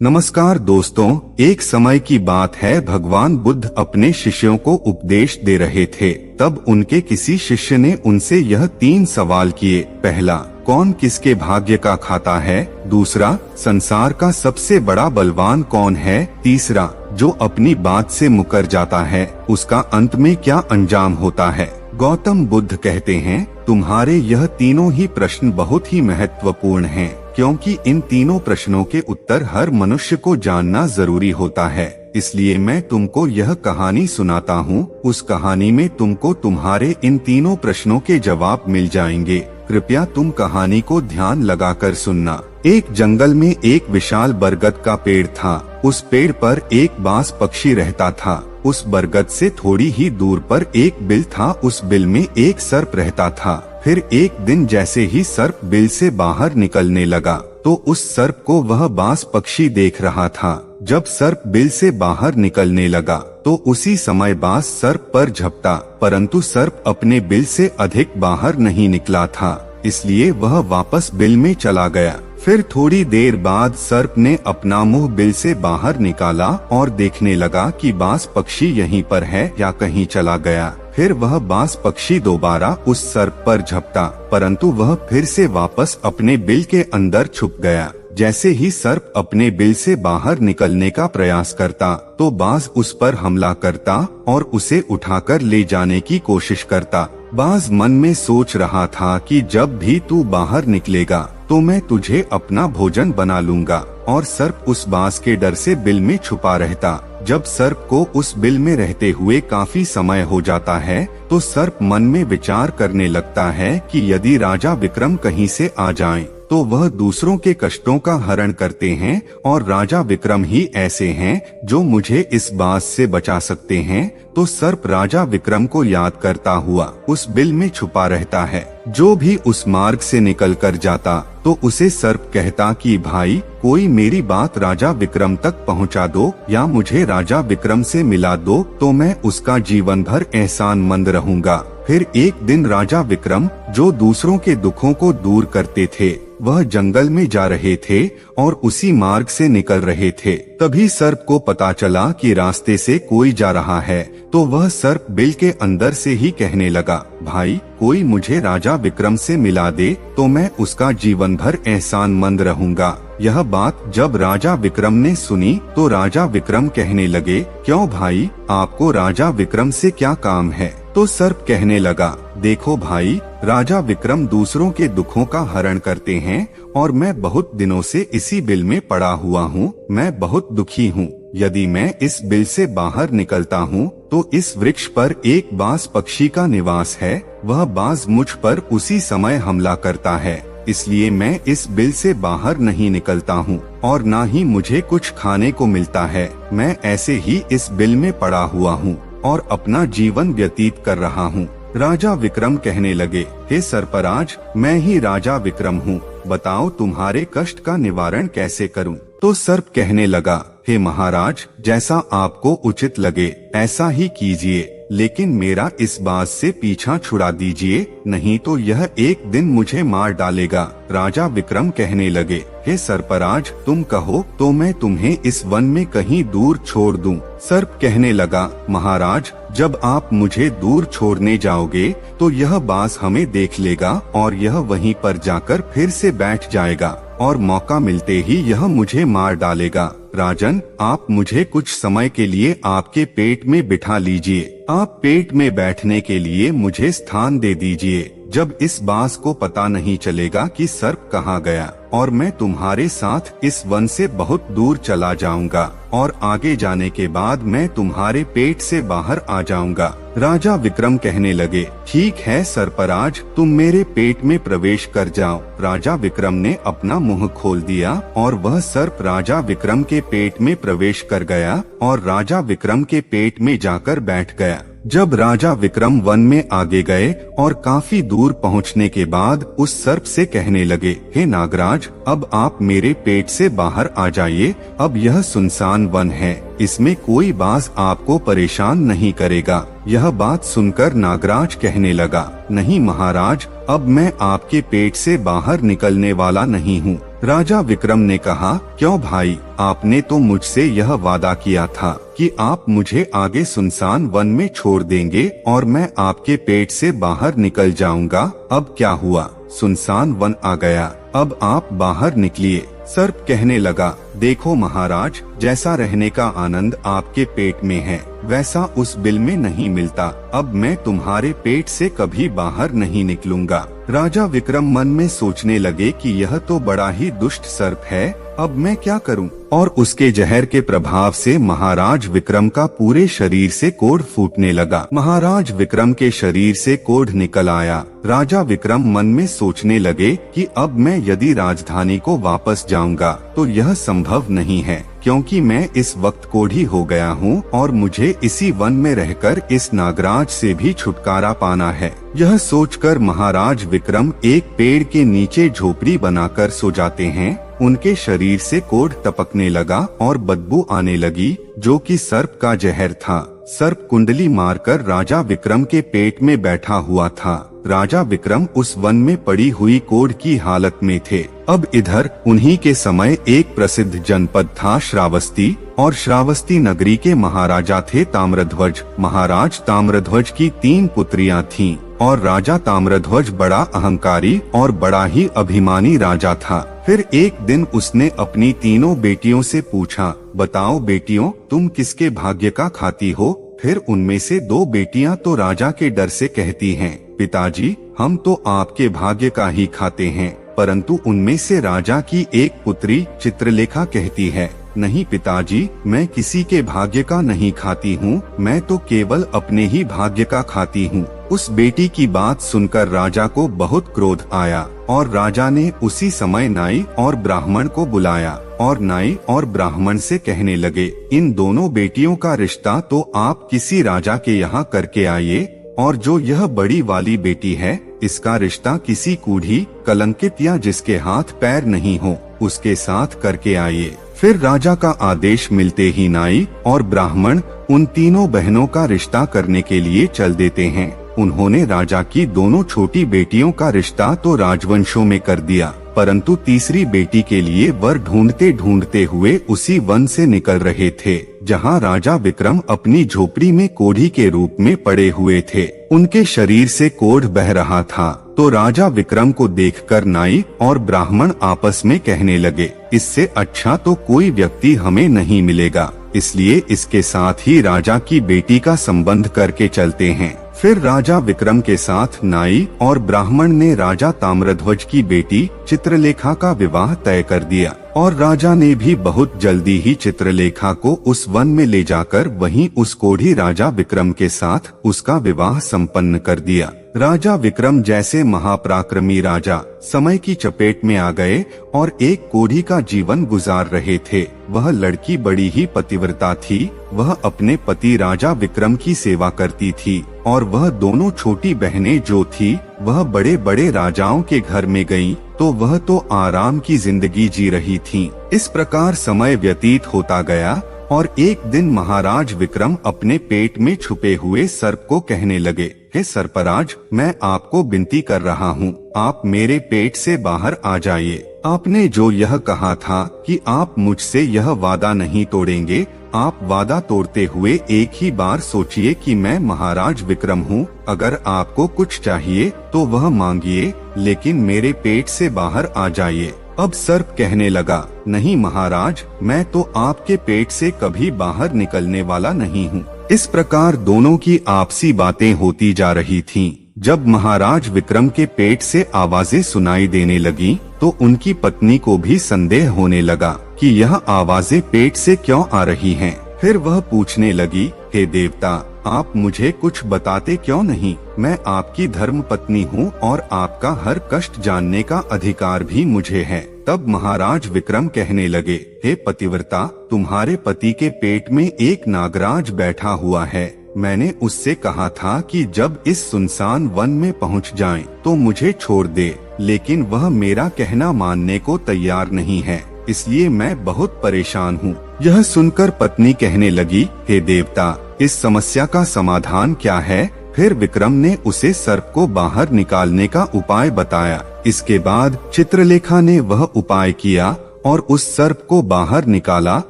नमस्कार दोस्तों, एक समय की बात है, भगवान बुद्ध अपने शिष्यों को उपदेश दे रहे थे। तब उनके किसी शिष्य ने उनसे यह 3 सवाल किए। पहला, कौन किसके भाग्य का खाता है? दूसरा, संसार का सबसे बड़ा बलवान कौन है? तीसरा, जो अपनी बात से मुकर जाता है उसका अंत में क्या अंजाम होता है? गौतम बुद्ध कहते हैं, तुम्हारे यह तीनों ही प्रश्न बहुत ही महत्वपूर्ण हैं, क्योंकि इन तीनों प्रश्नों के उत्तर हर मनुष्य को जानना जरूरी होता है। इसलिए मैं तुमको यह कहानी सुनाता हूँ। उस कहानी में तुमको तुम्हारे इन तीनों प्रश्नों के जवाब मिल जाएंगे। कृपया तुम कहानी को ध्यान लगाकर सुनना। एक जंगल में एक विशाल बरगद का पेड़ था। उस पेड़ पर एक बाज पक्षी रहता था। उस बरगद से थोड़ी ही दूर पर एक बिल था। उस बिल में एक सर्प रहता था। फिर एक दिन जैसे ही सर्प बिल से बाहर निकलने लगा तो उस सर्प को वह बाज पक्षी देख रहा था। जब सर्प बिल से बाहर निकलने लगा तो उसी समय बाज सर्प पर झपटा, परंतु सर्प अपने बिल से अधिक बाहर नहीं निकला था, इसलिए वह वापस बिल में चला गया। फिर थोड़ी देर बाद सर्प ने अपना मुंह बिल से बाहर निकाला और देखने लगा कि बाज पक्षी यहीं पर है या कहीं चला गया। फिर वह बाज पक्षी दोबारा उस सर्प पर झपटा, परंतु वह फिर से वापस अपने बिल के अंदर छुप गया। जैसे ही सर्प अपने बिल से बाहर निकलने का प्रयास करता तो बाज उस पर हमला करता और उसे उठाकर ले जाने की कोशिश करता। बाज मन में सोच रहा था कि जब भी तू बाहर निकलेगा तो मैं तुझे अपना भोजन बना लूंगा, और सर्प उस बाज के डर से बिल में छुपा रहता। जब सर्प को उस बिल में रहते हुए काफी समय हो जाता है तो सर्प मन में विचार करने लगता है कि यदि राजा विक्रम कहीं से आ जाएं, तो वह दूसरों के कष्टों का हरण करते हैं और राजा विक्रम ही ऐसे हैं जो मुझे इस बात से बचा सकते हैं। तो सर्प राजा विक्रम को याद करता हुआ उस बिल में छुपा रहता है। जो भी उस मार्ग से निकल कर जाता तो उसे सर्प कहता कि भाई, कोई मेरी बात राजा विक्रम तक पहुंचा दो या मुझे राजा विक्रम से मिला दो, तो मैं उसका जीवन भर एहसानमंद रहूंगा। फिर एक दिन राजा विक्रम, जो दूसरों के दुखों को दूर करते थे, वह जंगल में जा रहे थे और उसी मार्ग से निकल रहे थे। तभी सर्प को पता चला कि रास्ते से कोई जा रहा है, तो वह सर्प बिल के अंदर से ही कहने लगा, भाई, कोई मुझे राजा विक्रम से मिला दे तो मैं उसका जीवन भर एहसानमंद रहूंगा। यह बात जब राजा विक्रम ने सुनी तो राजा विक्रम कहने लगे, क्यों भाई, आपको राजा विक्रम से क्या काम है? तो सर्प कहने लगा, देखो भाई, राजा विक्रम दूसरों के दुखों का हरण करते हैं और मैं बहुत दिनों से इसी बिल में पड़ा हुआ हूँ। मैं बहुत दुखी हूँ। यदि मैं इस बिल से बाहर निकलता हूँ तो इस वृक्ष पर एक बाज पक्षी का निवास है। वह बाज मुझ पर उसी समय हमला करता है, इसलिए मैं इस बिल से बाहर नहीं निकलता हूँ और ना ही मुझे कुछ खाने को मिलता है। मैं ऐसे ही इस बिल में पड़ा हुआ हूँ और अपना जीवन व्यतीत कर रहा हूँ। राजा विक्रम कहने लगे, हे सर्पराज, मैं ही राजा विक्रम हूँ, बताओ तुम्हारे कष्ट का निवारण कैसे करूँ? तो सर्प कहने लगा, हे महाराज, जैसा आपको उचित लगे ऐसा ही कीजिए, लेकिन मेरा इस बात से पीछा छुड़ा दीजिए, नहीं तो यह एक दिन मुझे मार डालेगा। राजा विक्रम कहने लगे, हे सर्पराज, तुम कहो तो मैं तुम्हें इस वन में कहीं दूर छोड़ दूं। सर्प कहने लगा, महाराज, जब आप मुझे दूर छोड़ने जाओगे तो यह बाज हमें देख लेगा और यह वहीं पर जाकर फिर से बैठ जाएगा और मौका मिलते ही यह मुझे मार डालेगा। राजन, आप मुझे कुछ समय के लिए आपके पेट में बिठा लीजिए। आप पेट में बैठने के लिए मुझे स्थान दे दीजिए। जब इस बाज को पता नहीं चलेगा कि सर्प कहाँ गया और मैं तुम्हारे साथ इस वन से बहुत दूर चला जाऊंगा और आगे जाने के बाद मैं तुम्हारे पेट से बाहर आ जाऊंगा। राजा विक्रम कहने लगे, ठीक है सर्पराज, तुम मेरे पेट में प्रवेश कर जाओ। राजा विक्रम ने अपना मुंह खोल दिया और वह सर्प राजा विक्रम के पेट में प्रवेश कर गया और राजा विक्रम के पेट में जाकर बैठ गया। जब राजा विक्रम वन में आगे गए और काफी दूर पहुंचने के बाद उस सर्प से कहने लगे, हे नागराज, अब आप मेरे पेट से बाहर आ जाइए। अब यह सुनसान वन है, इसमें कोई बाज आपको परेशान नहीं करेगा। यह बात सुनकर नागराज कहने लगा, नहीं महाराज, अब मैं आपके पेट से बाहर निकलने वाला नहीं हूँ। राजा विक्रम ने कहा, क्यों भाई, आपने तो मुझसे यह वादा किया था कि आप मुझे आगे सुनसान वन में छोड़ देंगे और मैं आपके पेट से बाहर निकल जाऊंगा। अब क्या हुआ? सुनसान वन आ गया, अब आप बाहर निकलिए। सर्प कहने लगा, देखो महाराज, जैसा रहने का आनंद आपके पेट में है वैसा उस बिल में नहीं मिलता। अब मैं तुम्हारे पेट से कभी बाहर नहीं निकलूंगा। राजा विक्रम मन में सोचने लगे कि यह तो बड़ा ही दुष्ट सर्प है, अब मैं क्या करूं? और उसके जहर के प्रभाव से महाराज विक्रम का पूरे शरीर से कोढ़ फूटने लगा। महाराज विक्रम के शरीर से कोढ़ निकल आया। राजा विक्रम मन में सोचने लगे कि अब मैं यदि राजधानी को वापस जाऊंगा तो यह संभव नहीं है, क्योंकि मैं इस वक्त कोढ़ी हो गया हूँ और मुझे इसी वन में रहकर इस नागराज से भी छुटकारा पाना है। यह सोचकर महाराज विक्रम एक पेड़ के नीचे झोपड़ी बनाकर सो जाते हैं। उनके शरीर से कोढ़ टपकने लगा और बदबू आने लगी, जो कि सर्प का जहर था। सर्प कुंडली मारकर राजा विक्रम के पेट में बैठा हुआ था। राजा विक्रम उस वन में पड़ी हुई कोढ़ की हालत में थे। अब इधर उन्हीं के समय एक प्रसिद्ध जनपद था श्रावस्ती, और श्रावस्ती नगरी के महाराजा थे ताम्रध्वज। महाराज ताम्रध्वज की 3 पुत्रियां थीं और राजा ताम्रध्वज बड़ा अहंकारी और बड़ा ही अभिमानी राजा था। फिर एक दिन उसने अपनी तीनों बेटियों से पूछा, बताओ बेटियों, तुम किसके भाग्य का खाती हो? फिर उनमें से 2 बेटियां तो राजा के डर से कहती हैं, पिताजी, हम तो आपके भाग्य का ही खाते हैं। परंतु उनमें से राजा की एक पुत्री चित्रलेखा कहती है, नहीं पिताजी, मैं किसी के भाग्य का नहीं खाती हूँ, मैं तो केवल अपने ही भाग्य का खाती हूँ। उस बेटी की बात सुनकर राजा को बहुत क्रोध आया और राजा ने उसी समय नाई और ब्राह्मण को बुलाया और नाई और ब्राह्मण से कहने लगे, इन दोनों बेटियों का रिश्ता तो आप किसी राजा के यहाँ करके आइए, और जो यह बड़ी वाली बेटी है इसका रिश्ता किसी कूढ़ी, कलंकित या जिसके हाथ पैर नहीं हो उसके साथ करके आइए। फिर राजा का आदेश मिलते ही नाई और ब्राह्मण उन तीनों बहनों का रिश्ता करने के लिए चल देते हैं। उन्होंने राजा की दोनों छोटी बेटियों का रिश्ता तो राजवंशों में कर दिया, परंतु तीसरी बेटी के लिए वर ढूंढते ढूंढते हुए उसी वन से निकल रहे थे जहां राजा विक्रम अपनी झोपड़ी में कोढ़ी के रूप में पड़े हुए थे। उनके शरीर से कोढ़ बह रहा था तो राजा विक्रम को देखकर नाई और ब्राह्मण आपस में कहने लगे, इससे अच्छा तो कोई व्यक्ति हमें नहीं मिलेगा, इसलिए इसके साथ ही राजा की बेटी का संबंध करके चलते हैं। फिर राजा विक्रम के साथ नाई और ब्राह्मण ने राजा ताम्रध्वज की बेटी चित्रलेखा का विवाह तय कर दिया और राजा ने भी बहुत जल्दी ही चित्रलेखा को उस वन में ले जाकर वहीं उस कोढ़ी राजा विक्रम के साथ उसका विवाह संपन्न कर दिया। राजा विक्रम जैसे महापराक्रमी राजा समय की चपेट में आ गए और एक कोढ़ी का जीवन गुजार रहे थे। वह लड़की बड़ी ही पतिव्रता थी। वह अपने पति राजा विक्रम की सेवा करती थी और वह दोनों छोटी बहनें जो थी वह बड़े बड़े राजाओं के घर में गईं, तो वह तो आराम की जिंदगी जी रही थीं। इस प्रकार समय व्यतीत होता गया और एक दिन महाराज विक्रम अपने पेट में छुपे हुए सर्प को कहने लगे, हे सर्पराज, मैं आपको विनती कर रहा हूँ, आप मेरे पेट से बाहर आ जाइए। आपने जो यह कहा था कि आप मुझसे यह वादा नहीं तोड़ेंगे, आप वादा तोड़ते हुए एक ही बार सोचिए कि मैं महाराज विक्रम हूँ। अगर आपको कुछ चाहिए तो वह मांगिए, लेकिन मेरे पेट से बाहर आ जाइए। अब सर्प कहने लगा, नहीं महाराज, मैं तो आपके पेट से कभी बाहर निकलने वाला नहीं हूँ। इस प्रकार दोनों की आपसी बातें होती जा रही थीं। जब महाराज विक्रम के पेट से आवाजें सुनाई देने लगी तो उनकी पत्नी को भी संदेह होने लगा कि यह आवाजें पेट से क्यों आ रही हैं। फिर वह पूछने लगी, हे देवता, आप मुझे कुछ बताते क्यों नहीं? मैं आपकी धर्म पत्नी हूँ और आपका हर कष्ट जानने का अधिकार भी मुझे है। तब महाराज विक्रम कहने लगे, हे पतिव्रता, तुम्हारे पति के पेट में एक नागराज बैठा हुआ है। मैंने उससे कहा था कि जब इस सुनसान वन में पहुँच जाएं तो मुझे छोड़ दे, लेकिन वह मेरा कहना मानने को तैयार नहीं है, इसलिए मैं बहुत परेशान हूँ। यह सुनकर पत्नी कहने लगी, हे देवता, इस समस्या का समाधान क्या है? फिर विक्रम ने उसे सर्प को बाहर निकालने का उपाय बताया। इसके बाद चित्रलेखा ने वह उपाय किया और उस सर्प को बाहर निकाला।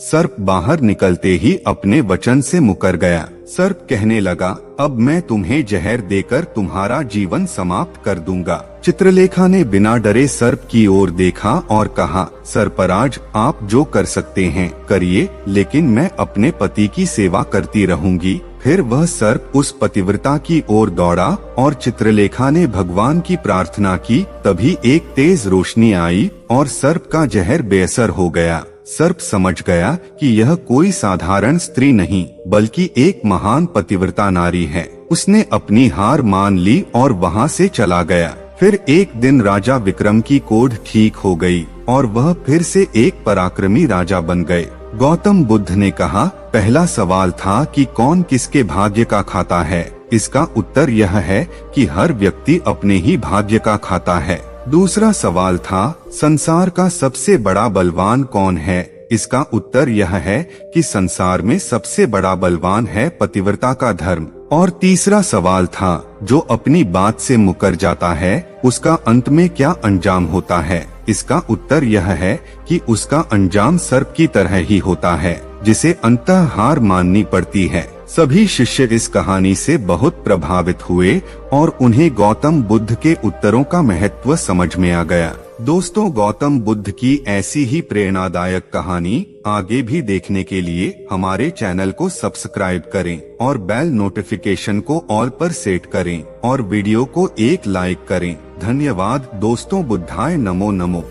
सर्प बाहर निकलते ही अपने वचन से मुकर गया। सर्प कहने लगा, अब मैं तुम्हें जहर देकर तुम्हारा जीवन समाप्त कर दूंगा। चित्रलेखा ने बिना डरे सर्प की ओर देखा और कहा, सर्पराज, आप जो कर सकते हैं करिए, लेकिन मैं अपने पति की सेवा करती रहूंगी। फिर वह सर्प उस पतिव्रता की ओर दौड़ा और चित्रलेखा ने भगवान की प्रार्थना की। तभी एक तेज रोशनी आई और सर्प का जहर बेअसर हो गया। सर्प समझ गया कि यह कोई साधारण स्त्री नहीं बल्कि एक महान पतिव्रता नारी है। उसने अपनी हार मान ली और वहां से चला गया। फिर एक दिन राजा विक्रम की कोढ़ ठीक हो गई और वह फिर से एक पराक्रमी राजा बन गए। गौतम बुद्ध ने कहा, पहला सवाल था कि कौन किसके भाग्य का खाता है। इसका उत्तर यह है कि हर व्यक्ति अपने ही भाग्य का खाता है। दूसरा सवाल था, संसार का सबसे बड़ा बलवान कौन है। इसका उत्तर यह है कि संसार में सबसे बड़ा बलवान है पतिव्रता का धर्म। और तीसरा सवाल था, जो अपनी बात से मुकर जाता है उसका अंत में क्या अंजाम होता है। इसका उत्तर यह है कि उसका अंजाम सर्प की तरह ही होता है, जिसे अंततः हार माननी पड़ती है। सभी शिष्य इस कहानी से बहुत प्रभावित हुए और उन्हें गौतम बुद्ध के उत्तरों का महत्व समझ में आ गया। दोस्तों, गौतम बुद्ध की ऐसी ही प्रेरणादायक कहानी आगे भी देखने के लिए हमारे चैनल को सब्सक्राइब करें और बेल नोटिफिकेशन को ऑल पर सेट करें और वीडियो को एक लाइक करें। धन्यवाद दोस्तों। बुद्धाय नमो नमो।